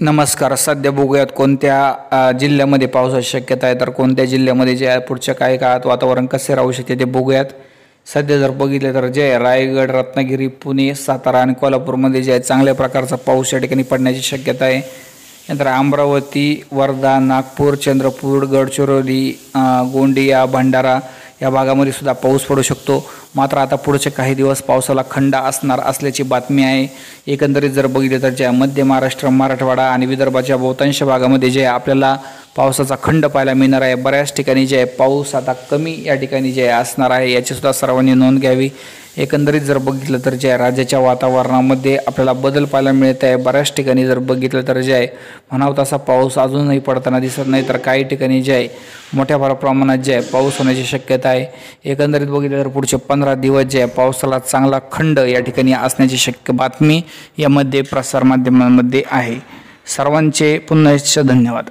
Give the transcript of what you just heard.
नमस्कार. सध्या बघूयात कोणत्या जिल्ह्यामध्ये पावसाची शक्यता आहे, तर कोणत्या जिल्ह्यामध्ये जे पुढच्या काही काळात वातावरण कसे राहू शकते ते बघूयात. सध्या जर बघितले तर जे रायगड, रत्नागिरी, पुणे, सातारा आणि कोल्हापूरमध्ये जे चांगल्या प्रकारचा पाऊस या ठिकाणी पडण्याची शक्यता आहे. नंतर अमरावती, वर्धा, नागपूर, चंद्रपूर, गडचिरोली, गोंदिया, भंडारा या भागामध्ये सुद्धा पाऊस पडू शकतो. मात्र आता पुढचे काही दिवस पावसाला खंड असणार असल्याची बातमी आहे. एकंदरीत जर बघितले तर जे मध्य महाराष्ट्र, मराठवाडा आणि विदर्भाच्या बहुतांश भागामध्ये जे आपल्याला पावसाचा खंड पाहायला मिळणार आहे. बऱ्याच ठिकाणी जे पाऊस आता कमी या ठिकाणी जे असणार आहे याची सुद्धा सर्वांनी नोंद घ्यावी. एकंदरीत जर बघितलं तर जे राज्याच्या वातावरणामध्ये आपल्याला बदल पाहायला मिळत आहे. बऱ्याच ठिकाणी जर बघितलं तर जे आहे म्हणावा तसा पाऊस अजूनही पडताना दिसत नाही, तर काही ठिकाणी जे आहे मोठ्या प्रमाणात जे आहे पाऊस होण्याची शक्यता आहे. एकंदरीत बघितलं तर पुढचे 15 दिवस जे आहे पावसाला चांगला खंड या ठिकाणी असण्याची बातमी यामध्ये प्रसारमाध्यमांमध्ये आहे. सर्वांचे पुन्हा एकदा धन्यवाद.